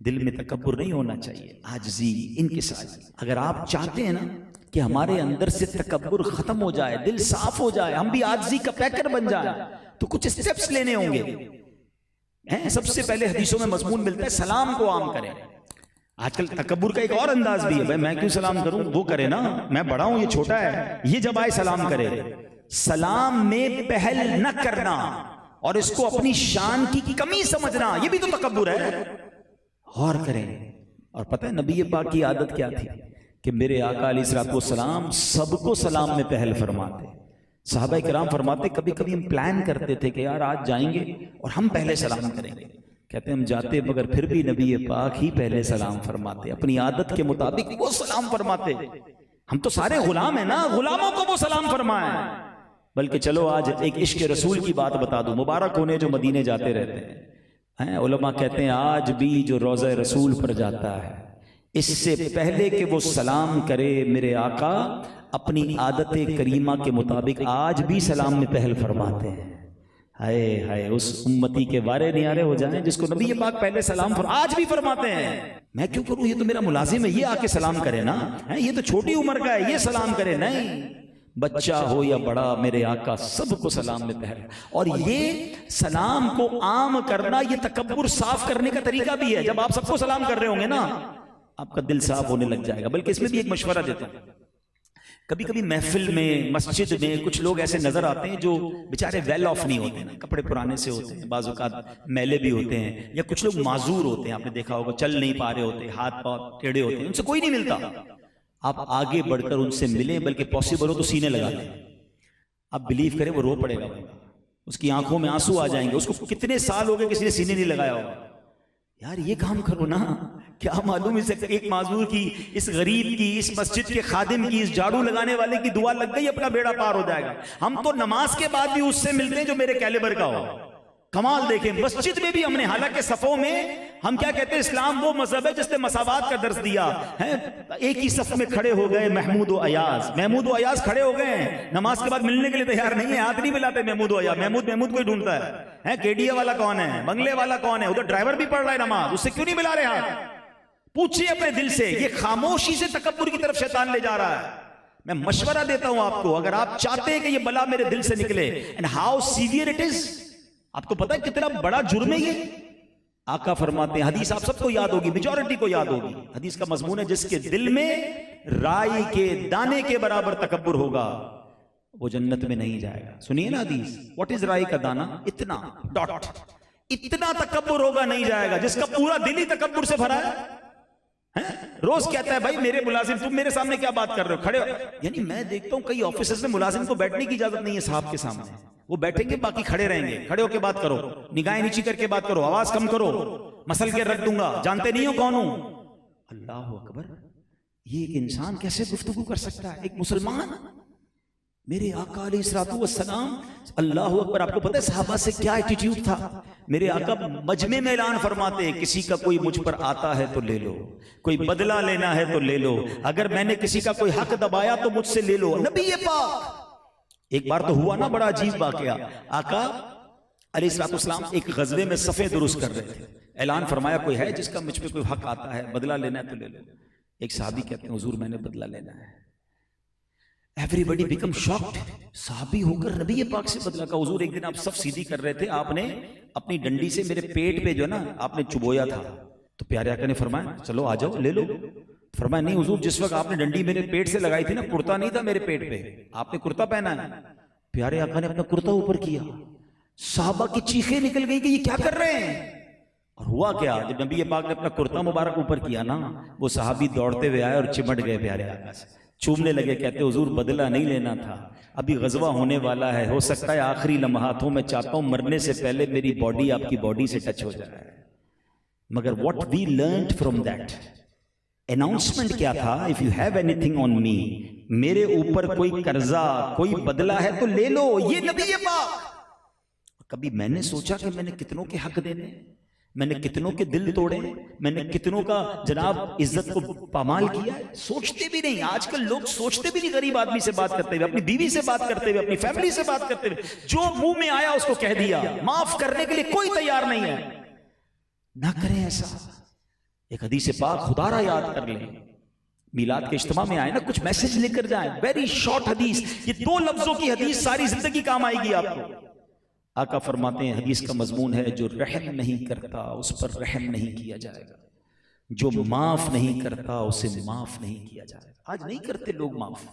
Speaker 1: دل میں تکبر نہیں ہونا چاہیے, عاجزی, انکساری. اگر آپ چاہتے ہیں نا کہ ہمارے اندر سے تکبر ختم ہو جائے, دل صاف ہو جائے, ہم بھی عاجزی کا پیکر بن جائیں, تو کچھ سٹیپس لینے ہوں گے. سب سے پہلے حدیثوں میں مضمون ملتا ہے سلام کو عام کریں. آج کل تکبر کا ایک اور انداز بھی ہے, بھائی میں کیوں سلام کروں, وہ کرے نا, میں بڑا ہوں یہ چھوٹا ہے, یہ جب آئے سلام کرے. سلام میں پہل نہ کرنا اور اس کو اپنی شان کی کمی سمجھنا, یہ بھی تو تکبر ہے. غور کریں. اور پتہ ہے نبی پاک کی عادت کیا تھی کہ میرے آقا علیہ الصلوۃ والسلام سب کو سلام میں پہل فرماتے. صحابہ کرام فرماتے کبھی کبھی ہم پلان کرتے تھے کہ یار آج جائیں گے اور ہم پہلے سلام کریں گے. کہتے ہیں ہم جاتے مگر پھر بھی نبی پاک ہی پہلے سلام فرماتے, اپنی عادت کے مطابق وہ سلام فرماتے. ہم تو سارے غلام ہیں نا, غلاموں کو وہ سلام فرمائیں. بلکہ چلو آج ایک عشق رسول کی بات بتا دوں, مبارک ہونے جو مدینے جاتے رہتے ہیں. علماء کہتے ہیں آج بھی جو روضہ رسول پر جاتا ہے, اس سے پہلے کہ وہ سلام کرے میرے آقا اپنی عادت کریمہ کے مطابق آج بھی سلام میں پہل فرماتے ہیں. ہائے ہائے, اس امتی کے وارے نیارے ہو جائیں جس کو نبی پاک پہلے سلام آج بھی فرماتے ہیں. میں کیوں کروں, یہ تو میرا ملازم ہے, یہ آ کے سلام کرے نا, یہ تو چھوٹی عمر کا ہے, یہ سلام کرے. نہیں, بچہ ہو یا بڑا, میرے آقا سب کو سلام میں پہل. اور یہ سلام کو عام کرنا یہ تکبر صاف کرنے کا طریقہ بھی ہے. جب آپ سب کو سلام کر رہے ہوں گے نا, آپ کا دل صاف ہونے لگ جائے گا. بلکہ اس میں بھی ایک مشورہ دیتا ہوں, کبھی کبھی محفل میں, مسجد میں کچھ لوگ ایسے نظر آتے ہیں جو بیچارے ویل آف نہیں ہوتے نا, کپڑے پرانے سے ہوتے ہیں, بعض اوقات میلے بھی ہوتے ہیں, یا کچھ لوگ معذور ہوتے ہیں, آپ نے دیکھا ہوگا چل نہیں پا رہے ہوتے, ہاتھ پاؤں ٹیڑھے ہوتے ہیں, ان سے کوئی نہیں ملتا. آپ آگے بڑھ کر ان سے ملیں, بلکہ پاسبل ہو تو سینے لگا لیں. آپ بلیو کریں وہ رو پڑے گا, اس کی آنکھوں میں آنسو آ جائیں گے. اس کو کتنے سال ہو گئے کسی نے سینے نہیں لگایا ہوگا. یار یہ کام کرو نا, کیا معلوم اس ایک معذور کی, اس غریب کی, اس مسجد کے خادم کی, اس جھاڑو لگانے والے کی دعا لگ گئی, اپنا بیڑا پار ہو جائے گا. ہم تو نماز کے بعد بھی اس سے ملتے ہیں جو میرے کیلیبر کا ہو. کمال دیکھیں, مسجد میں بھی ہم نے, حالانکہ صفوں میں ہم کیا کہتے ہیں, اسلام وہ مذہب ہے جس نے مساوات کا درس دیا ہے. ایک ہی صف میں کھڑے ہو گئے محمود و ایاز, محمود و ایاز کھڑے ہو گئے ہیں, نماز کے بعد ملنے کے لیے تیار نہیں ہے, ہاتھ نہیں ملاتے محمود و ایاز. محمود کوئی ڈھونڈتا ہے, کیڈیا والا کون ہے, بنگلے والا کون ہے, ادھر ڈرائیور بھی پڑھ رہا ہے نماز, اس سے کیوں نہیں ملا رہے ہاتھ؟ پوچھئے اپنے دل سے. یہ خاموشی سے تکبر کی طرف شیطان لے جا رہا ہے. میں مشورہ دیتا ہوں آپ کو, اگر آپ چاہتے ہیں کہ یہ بلا میرے دل سے نکلے, and how severe it is, آپ کو پتہ ہے کتنا بڑا جرم ہے یہ. آقا فرماتے ہیں, حدیث آپ سب کو یاد ہوگی, میجورٹی کو یاد ہوگی. حدیث کا مضمون ہے, جس کے دل میں رائی کے دانے کے برابر تکبر ہوگا وہ جنت میں نہیں جائے گا. سنیے نا حدیث, واٹ از رائی کا دانہ, اتنا ڈاٹ, اتنا تکبر ہوگا نہیں جائے گا. جس کا پورا دل ہی تکبر سے بھرا ہے, روز کہتا ہے بھائی میرے ملازم تم میرے سامنے کیا بات کر رہے ہو، کھڑے ہو. یعنی میں دیکھتا ہوں کئی آفیسز میں ملازم کو بیٹھنے کی اجازت نہیں ہے صاحب کے سامنے، وہ بیٹھیں گے باقی کھڑے رہیں گے. کھڑے ہو کے بات کرو، نگاہیں نیچی کر کے بات کرو، آواز کم کرو، مسل کے رکھ دوں گا، جانتے نہیں ہو کون ہوں. اللہ اکبر، یہ ایک انسان کیسے گفتگو کر سکتا ہے؟ ایک مسلمان. میرے آقا علیہ الصلوۃ والسلام، اللہ اکبر، آپ کو پتہ ہے صحابہ سے کیا ایٹیٹیوڈ تھا؟ میرے آقا مجمع میں اعلان فرماتے ہیں کسی کا کوئی مجھ پر آتا ہے تو لے لو، کوئی بدلہ لینا ہے تو لے لو، اگر میں نے کسی کا کوئی حق دبایا تو مجھ سے لے لو. نبی پاک، ایک بار تو ہوا نا بڑا عجیب واقعہ، آقا علیہ الصلوۃ والسلام ایک غزوے میں صفیں درست کر رہے تھے، اعلان فرمایا کوئی ہے جس کا مجھ پہ کوئی حق آتا ہے، بدلہ لینا ہے تو لے لو. ایک صحابی کہتے ہیں حضور میں نے بدلہ لینا ہے. Everybody become shocked. صحابی ہو کر نبی پاک سے بدلہ کا. حضور ایک دن آپ صف سیدھی کر رہے تھے، آپ نے اپنی ڈنڈی سے میرے پیٹ پہ جو ہے نا آپ نے چبویا تھا، تو پیارے آقا نے فرمایا چلو آ جاؤ لے لو. فرمایا نہیں حضور، جس وقت آپ نے ڈنڈی میرے پیٹ سے لگائی تھی نا، کرتا نہیں تھا میرے پیٹ پہ، آپ نے کرتا پہنا ہے. پیارے آقا نے اپنا کرتا اوپر کیا، صحابہ کی چیخیں نکل گئی کہ یہ کیا کر رہے ہیں. اور ہوا کیا، جب نبی پاک نے اپنا کرتا مبارک اوپر کیا نا، وہ صحابی دوڑتے ہوئے آئے اور چمٹ گئے پیارے آقا سے، چومنے لگے، کہتے حضور بدلہ نہیں لینا تھا، ابھی غزوہ ہونے والا ہے، ہو سکتا ہے آخری لمحاتوں میں چاہتا ہوں مرنے سے پہلے میری باڈی آپ کی باڈی سے ٹچ ہو جائے. مگر what we learned from that announcement کیا تھا؟ if you have anything on me، میرے اوپر کوئی قرضہ کوئی بدلہ ہے تو لے لو. یہ نبی پاک. کبھی میں نے سوچا کہ میں نے کتنوں کے حق دینے، میں نے کتنوں کے دل توڑے، میں نے کتنوں کا جناب عزت کو پامال کیا ہے؟ سوچتے بھی نہیں. آج کل لوگ سوچتے بھی نہیں، غریب آدمی سے بات کرتے ہوئے، اپنی بیوی سے بات کرتے ہوئے، اپنی فیملی سے بات کرتے ہوئے، جو منہ میں آیا اس کو کہہ دیا، معاف کرنے کے لیے کوئی تیار نہیں ہے. نہ کریں ایسا. ایک حدیث پاک خدا را یاد کر لیں، میلاد کے اجتماع میں آئے نا، کچھ میسج لے کر جائیں، ویری شارٹ حدیث، یہ 2 لفظوں کی حدیث ساری زندگی کام آئے گی آپ کو. آقا فرماتے ہیں حدیث کا مضمون ہے جو رحم نہیں کرتا اس پر رحم نہیں کیا جائے گا، جو معاف نہیں کرتا اسے معاف نہیں کیا جائے گا. آج نہیں کرتے لوگ معاف.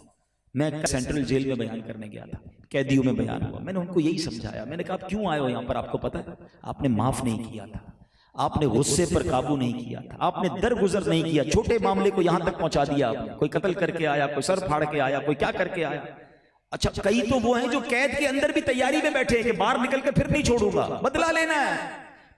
Speaker 1: میں سینٹرل جیل میں بیان کرنے گیا تھا، قیدیوں میں بیان ہوا، میں نے ان کو یہی سمجھایا، میں نے کہا آپ کیوں آئے ہو یہاں پر؟ آپ کو پتا ہے آپ نے معاف نہیں کیا تھا، آپ نے غصے پر قابو نہیں کیا تھا، آپ نے درگزر نہیں کیا، چھوٹے معاملے کو یہاں تک پہنچا دیا آپ نے. کوئی قتل کر کے آیا، کوئی سر پھاڑ کے آیا، کوئی کیا کر کے آیا. اچھا کئی تو وہ ہیں جو قید کے اندر بھی تیاری میں بیٹھے کہ باہر نکل کے پھر نہیں چھوڑوں گا، بدلہ لینا ہے.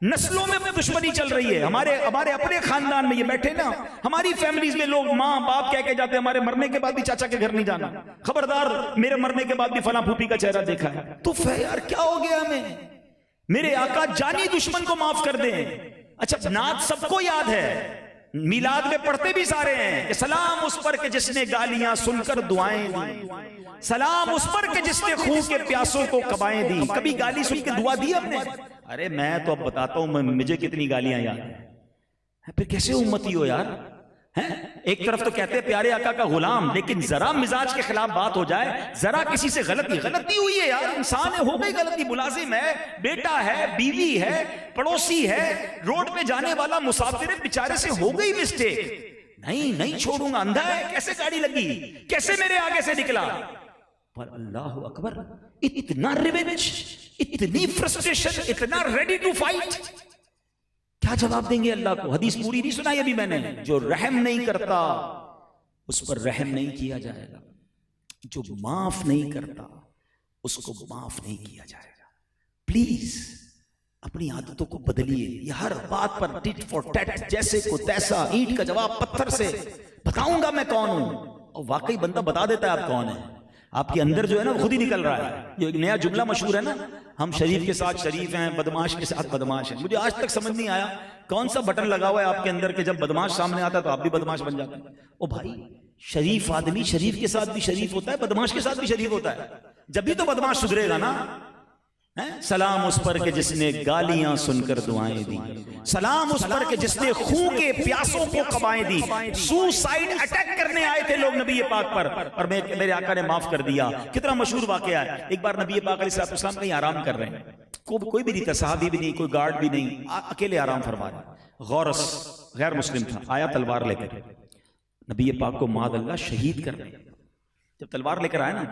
Speaker 1: نسلوں میں دشمنی چل رہی ہے، ہمارے اپنے خاندان میں یہ بیٹھے نا، ہماری فیملیز میں لوگ ماں باپ کہہ کے جاتے ہیں ہمارے مرنے کے بعد بھی چاچا کے گھر نہیں جانا، خبردار میرے مرنے کے بعد بھی فلاں پھوپھی کا چہرہ دیکھا ہے. تو یار کیا ہو گیا ہمیں؟ میرے آقا جانی دشمن کو معاف کر دیں. اچھا نعت سب کو یاد ہے، میلاد میں پڑھتے بھی سارے ہیں کہ سلام اس پر کہ جس نے گالیاں سن کر دعائیں دی، سلام اس پر کہ جس نے خون کے پیاسوں کو قبائیں دی. کبھی گالی سن کے دعا دی آپ نے؟ ارے میں تو اب بتاتا ہوں مجھے کتنی گالیاں یاد ہیں. پھر کیسے امتی ہو یار؟ ایک طرف تو کہتے ہیں پیارے آقا کا غلام، لیکن ذرا مزاج کے خلاف بات ہو جائے، ذرا کسی سے غلطی ہوئی ہے یار، انسان ہے، ہو گئی غلطی، ملازم ہے، بیٹا ہے، بیوی ہے، پڑوسی ہے، روڈ پہ جانے والا مسافر بیچارے سے ہو گئی مسٹیک، نہیں چھوڑوں گا، اندھا ہے، کیسے گاڑی لگی، کیسے میرے آگے سے نکلا. پر اللہ اکبر، اتنا ریونج، اتنی فرسٹریشن، اتنا ریڈی ٹو فائٹ، کیا جواب دیں گے اللہ کو؟ حدیث پوری نہیں سنائی ابھی میں نے. جو رحم نہیں کرتا اس پر رحم نہیں کیا جائے گا، جو معاف نہیں کرتا اس کو معاف نہیں کیا جائے گا. پلیز اپنی عادتوں کو بدلیے. یہ ہر بات پر ٹٹ فور ٹیٹ، جیسے کو تیسا، اینٹ کا جواب پتھر سے، بتاؤں گا میں کون ہوں. اور واقعی بندہ بتا دیتا ہے آپ کون ہیں. آپ کے اندر جو ہے نا خود ہی نکل رہا ہے. یہ ایک نیا جملہ مشہور ہے نا، ہم شریف کے ساتھ شریف ہیں، بدماش کے ساتھ بدماش ہیں. مجھے آج تک سمجھ نہیں آیا کون سا بٹن لگا ہوا ہے آپ کے اندر کہ جب بدماش سامنے آتا ہے تو آپ بھی بدماش بن جاتے ہیں. او بھائی، شریف آدمی شریف کے ساتھ بھی شریف ہوتا ہے، بدماش کے ساتھ بھی شریف ہوتا ہے، جب بھی تو بدماش سدھرے گا نا. سلام اس پر کہ جس نے گالیاں سن کر دعائیں دی، سلام اس پر کہ جس نے خون کے پیاسوں کو قبائیں دی. سوسائیڈ اٹیک کرنے آئے تھے لوگ نبی پاک پر، اور میرے آقا نے معاف کر دیا. کتنا مشہور واقعہ ہے. ایک بار نبی پاک علیہ السلام کہیں آرام کر رہے ہیں، کوئی بھی نہیں تھا، صحابی بھی نہیں، کوئی گارڈ بھی نہیں، اکیلے آرام فرما رہے. غورس غیر مسلم تھا، آیا تلوار لے کر نبی پاک کو معاذ اللہ شہید کر رہے. جب تلوار لے کر آئے نا،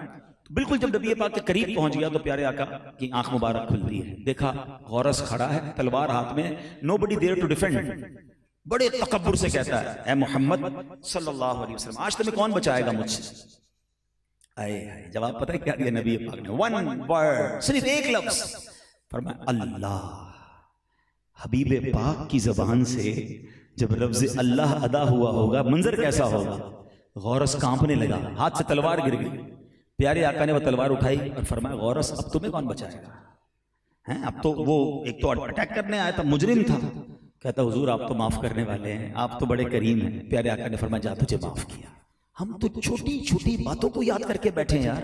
Speaker 1: بالکل جب نبی پاک کے قریب پہنچ گیا تو پیارے آقا کی آنکھ مبارک کھلتی ہے. دیکھا غورس کھڑا ہے، تلوار ہاتھ میں، نو بڈی دیئر ٹو ڈیفینڈ. بڑے تکبر سے کہتا ہے اے محمد صلی اللہ علیہ وسلم آج تمہیں کون بچائے گا مجھ سے؟ آئے جواب پتہ ہے کیا دیا نبی پاک نے؟ ون ورڈ، صرف ایک لفظ فرمایا اللہ۔ حبیب پاک کی زبان سے جب لفظ اللہ ادا ہوا ہوگا منظر کیسا ہوگا؟ غورث کانپنے لگا، ہاتھ سے تلوار گر گئی، پیارے آقا نے وہ تلوار اٹھائی اور فرمایا غورث اب تمہیں کون بچائے گا؟ اب تو وہ ایک تو اٹیک کرنے آیا تھا، مجرم تھا، کہتا حضور آپ تو معاف کرنے والے ہیں، آپ تو بڑے کریم ہیں۔ پیارے آقا نے فرمایا جا تجھے معاف کیا۔ ہم تو چھوٹی چھوٹی باتوں کو یاد کر کے بیٹھے ہیں یار،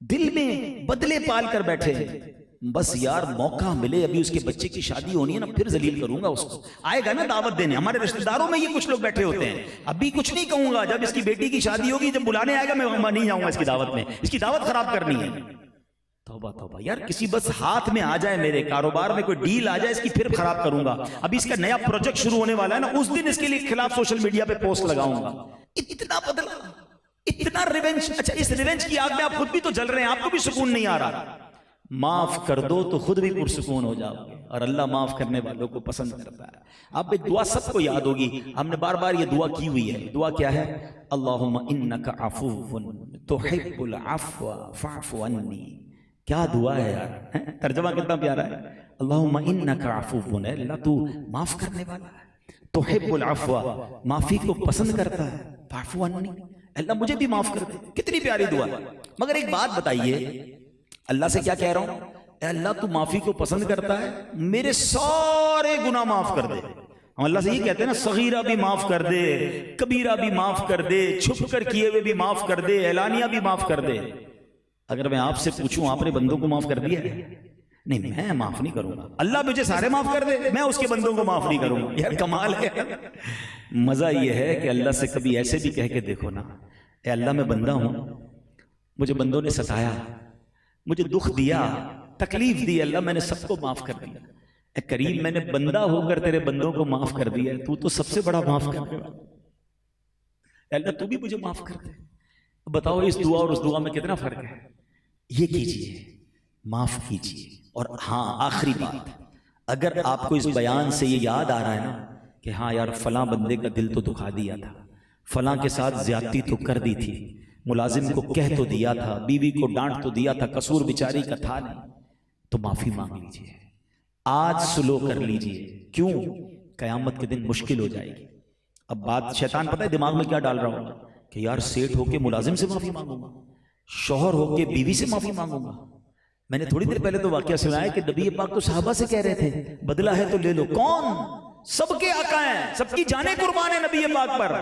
Speaker 1: دل میں بدلے پال کر بیٹھے ہیں، بس یار موقع ملے، ابھی اس کے بچے کی شادی ہونی ہے نا، پھر ذلیل کروں گا اس کو، آئے گا نا دعوت دینے، ہمارے رشتہ داروں میں یہ کچھ لوگ بیٹھے ہوتے ہیں، ابھی کچھ نہیں کہوں گا، جب اس کی بیٹی کی شادی ہوگی، جب بلانے آئے گا میں نہیں جاؤں گا اس کی دعوت میں، اس کی دعوت خراب کرنی ہے۔ توبہ توبہ یار، کسی بس ہاتھ میں آ جائے، میرے کاروبار میں کوئی ڈیل آ جائے، اس کی پھر خراب کروں گا، ابھی اس کا نیا پروجیکٹ شروع ہونے والا ہے نا، اس دن اس کے لیے خلاف سوشل میڈیا پہ پوسٹ لگاؤں گا۔ اتنا بدلا، اتنا ریونج۔ اچھا اس ریونج کی آگ میں آپ خود بھی تو جل رہے ہیں، آپ کو بھی سکون نہیں آ رہا۔ معاف کر دو تو خود بھی پرسکون ہو جاؤ گے، اور اللہ معاف کرنے والوں کو پسند کرتا ہے۔ آپ ایک دعا سب کو یاد ہوگی، ہم نے بار بار یہ دعا کی ہوئی ہے۔ دعا کیا ہے؟ اللہم انک عفو تحب العفو فاعف عنی۔ کیا دعا ہے یار، ترجمہ کتنا پیارا ہے۔ اللہم انک عفو، اللہ تو معاف کرنے والا ہے، تحب العفو، معافی کو پسند کرتا ہے، فاعف عنی، اللہ مجھے بھی معاف کر دے۔ کتنی پیاری دعا ہے۔ مگر ایک بات بتائیے، اللہ سے کیا کہہ رہا ہوں؟ اے اللہ تو معافی کو پسند کرتا ہے، میرے سارے گناہ معاف کر دے۔ ہم اللہ سے یہ کہتے ہیں نا، صغیرہ بھی معاف کر دے، کبیرہ بھی معاف کر دے، چھپ کر کیے ہوئے بھی معاف کر دے، اعلانیہ بھی معاف کر دے۔ اگر میں آپ سے پوچھوں آپ نے بندوں کو معاف کر دیا ہے؟ نہیں، میں معاف نہیں کروں گا۔ اللہ مجھے سارے معاف کر دے، میں اس کے بندوں کو معاف نہیں کروں گا۔ یار کمال ہے۔ مزہ یہ ہے کہ اللہ سے کبھی ایسے بھی کہہ کے دیکھو نا، اے اللہ میں بندہ ہوں، مجھے بندوں نے ستایا، مجھے دکھ دیا، تکلیف دی، اللہ میں نے سب کو معاف کر دیا۔ اے کریم، میں نے بندہ ہو کر تیرے بندوں کو معاف کر دیا، تو سب سے بڑا معاف کرنے والا، اے اللہ تو بھی مجھے معاف کر دے۔ بتاؤ اس دعا اور اس دعا میں کتنا فرق ہے؟ یہ کیجئے، معاف کیجئے۔ اور ہاں آخری بات، اگر آپ کو اس بیان سے یہ یاد آ رہا ہے نا کہ ہاں یار فلاں بندے کا دل تو دکھا دیا تھا، فلاں کے ساتھ زیادتی تو کر دی تھی، ملازم کو کہہ تو دیا تھا، بیوی کو ڈانٹ تو دیا تھا، قصور بیچاری کا تھا نہیں، تو معافی مانگ لیجئے، آج سلو کر لیجئے۔ کیوں؟ قیامت کے دن مشکل ہو جائے گی۔ اب بات شیطان پتہ ہے دماغ میں کیا ڈال رہا ہوگا کہ یار سیٹ ہو کے ملازم سے معافی مانگوں گا، شوہر ہو کے بیوی سے معافی مانگوں گا۔ میں نے تھوڑی دیر پہلے تو واقعہ سنا ہے کہ نبی پاک تو صحابہ سے کہہ رہے تھے بدلہ ہے تو لے لو۔ کون؟ سب کے آقا ہیں، سب کی جانیں قربان ہیں نبی پاک پر۔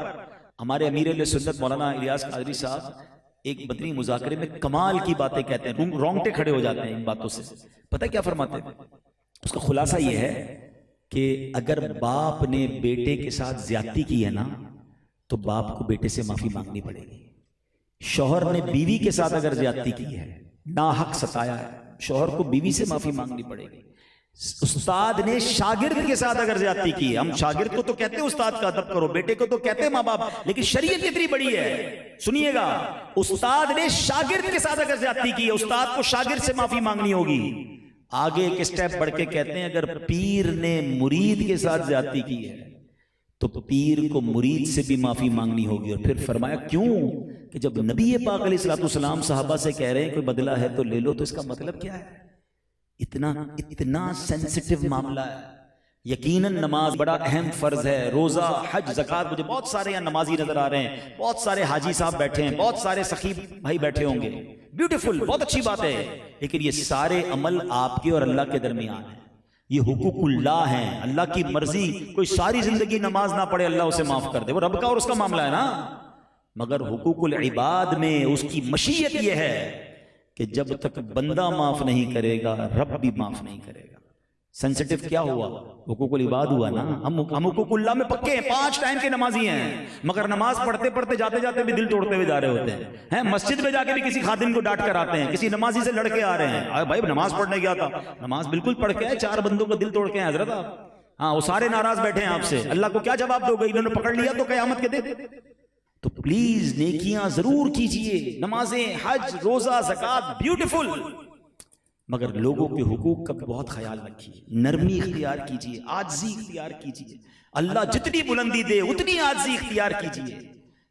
Speaker 1: ہمارے امیر اہل سنت مولانا الیاس قادری صاحب ایک مدنی مذاکرے میں کمال کی باتیں کہتے ہیں، رونگٹے کھڑے ہو جاتے ہیں ان باتوں سے۔ پتہ کیا فرماتے ہیں؟ اس کا خلاصہ یہ ہے کہ اگر باپ نے بیٹے کے ساتھ زیادتی کی ہے نا تو باپ کو بیٹے سے معافی مانگنی پڑے گی۔ شوہر نے بیوی کے ساتھ اگر زیادتی کی ہے، ناحق ستایا ہے، شوہر کو بیوی سے معافی مانگنی پڑے گی۔ استاد نے شاگرد کے ساتھ اگر زیادتی کی ہے، ہم شاگرد کو تو کہتے ہیں استاد کا ادب کرو، بیٹے کو تو کہتے ہیں ماں باپ، لیکن شریعت کتنی بڑی ہے، سنیے گا، استاد نے شاگرد کے ساتھ اگر زیادتی کی ہے، استاد کو شاگرد سے معافی مانگنی ہوگی۔ آگے ایک اسٹیپ بڑھ کے کہتے ہیں اگر پیر نے مرید کے ساتھ زیادتی کی ہے تو پیر کو مرید سے بھی معافی مانگنی ہوگی۔ اور پھر فرمایا کیوں؟ کہ جب نبی پاک علیہ الصلوۃ والسلام صحابہ سے کہہ رہے ہیں کوئی بدلہ ہے تو لے لو، تو اس کا مطلب کیا ہے؟ اتنا سینسٹیو معاملہ ہے۔ یقیناً نماز بڑا اہم فرض ہے، روزہ، حج، زکوٰۃ۔ مجھے بہت سارے یہاں نمازی نظر آ رہے ہیں، بہت سارے حاجی صاحب بیٹھے ہیں، بہت سارے سخی بھائی بیٹھے ہوں گے، بیوٹیفل، بہت اچھی بات ہے، لیکن یہ سارے عمل آپ کے اور اللہ کے درمیان ہیں، یہ حقوق اللہ ہیں، اللہ کی مرضی۔ کوئی ساری زندگی نماز نہ پڑھے اللہ اسے معاف کر دے، وہ رب کا اور اس کا معاملہ ہے نا، مگر حقوق العباد میں اس کی مشیت یہ ہے کہ جب تک بندہ معاف نہیں کرے گا رب بھی معاف نہیں کرے گا۔ سینسٹیو کیا ہوا؟ حقوق العباد ہوا نا۔ ہم حقوق اللہ میں پکے ہیں، 5 ٹائم کے نمازی ہیں، مگر نماز پڑھتے پڑھتے جاتے جاتے بھی دل توڑتے ہوئے جا رہے ہوتے ہیں۔ مسجد میں جا کے بھی کسی خادم کو ڈانٹ کر آتے ہیں، کسی نمازی سے لڑ کے آ رہے ہیں، بھائی نماز پڑھنے گیا تھا، نماز بالکل پڑھ کے آئے، 4 بندوں کا دل توڑ کے ہیں حضرت آپ، ہاں وہ سارے ناراض بیٹھے ہیں آپ سے، اللہ کو کیا جواب دو گے؟ انہوں نے پکڑ لیا تو قیامت کے دن۔ تو پلیز نیکیاں ضرور کیجئے، نمازیں، حج، روزہ، زکوٰۃ، بیوٹیفل، مگر لوگوں کے حقوق کا بہت خیال رکھیے، نرمی اختیار کیجیے، عاجزی اختیار کیجیے، اللہ جتنی بلندی دے اتنی عاجزی اختیار کیجیے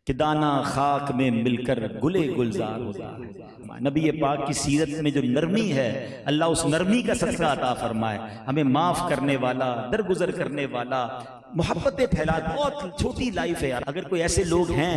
Speaker 1: کہ دانا خاک میں مل کر گلے گلزار ہو جائے۔ نبی پاک کی سیرت میں جو نرمی ہے، اللہ اس نرمی کا صدقہ عطا فرمائے، ہمیں معاف کرنے والا، درگزر کرنے والا، محبتیں پھیلا۔ بہت چھوٹی لائف ہے یار، اگر کوئی ایسے لوگ ہیں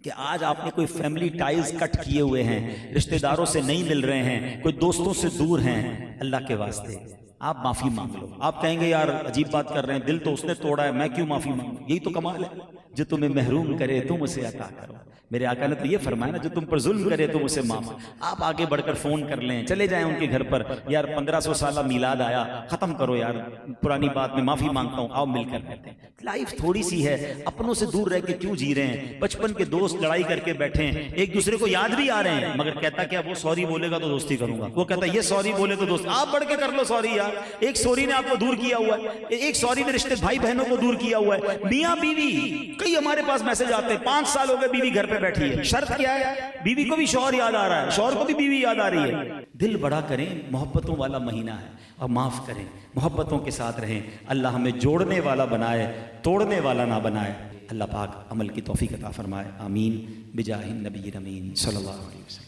Speaker 1: کہ آج آپ نے کوئی فیملی ٹائز کٹ کیے ہوئے ہیں، رشتہ داروں سے نہیں مل رہے ہیں، کوئی دوستوں سے دور ہیں، اللہ کے واسطے آپ معافی مانگ لو۔ آپ کہیں گے یار عجیب بات کر رہے ہیں، دل تو اس نے توڑا ہے، میں کیوں معافی مانگوں؟ یہی تو کمال ہے، جو تمہیں محروم کرے تم اسے عطا کرو۔ میرے آقا نے تو یہ فرمایا نا، جو تم پر ظلم کرے تم اسے معاف۔ آپ آگے بڑھ کر فون کر لیں، چلے جائیں ان کے گھر پر، یار 1500 سالہ میلاد آیا، ختم کرو یار پرانی بات، میں معافی مانگتا ہوں، آؤ مل کر رہتے ہیں۔ لائف تھوڑی سی ہے، اپنوں سے دور رہ کے کیوں جی رہے ہیں؟ بچپن کے دوست لڑائی کر کے بیٹھے ہیں، ایک دوسرے کو یاد بھی آ رہے ہیں، مگر کہتا کیا وہ سوری بولے گا تو دوستی کروں گا، وہ کہتا یہ سوری بولے تو دوست۔ آپ بڑھ کے کر لو سوری یار، ایک سوری نے آپ کو دور کیا ہوا ہے، ایک سوری نے رشتے بھائی بہنوں کو دور کیا ہوا ہے۔ میاں بیوی، کئی ہمارے پاس میسج آتے ہیں 5 سال ہو گئے بیوی گھر پہ بیٹھی ہے، شرط کیا ہے؟ بیوی کو بھی شوہر یاد آ رہا ہے، شوہر کو بھی بیوی یاد آ رہی ہے۔ دل بڑا کریں، محبتوں والا مہینہ ہے، اور معاف کریں، محبتوں کے ساتھ رہیں۔ اللہ ہمیں جوڑنے والا بنائے، توڑنے والا نہ بنائے۔ اللہ پاک عمل کی توفیق عطا فرمائے، آمین بجاہ النبی الامین صلی اللہ علیہ وسلم۔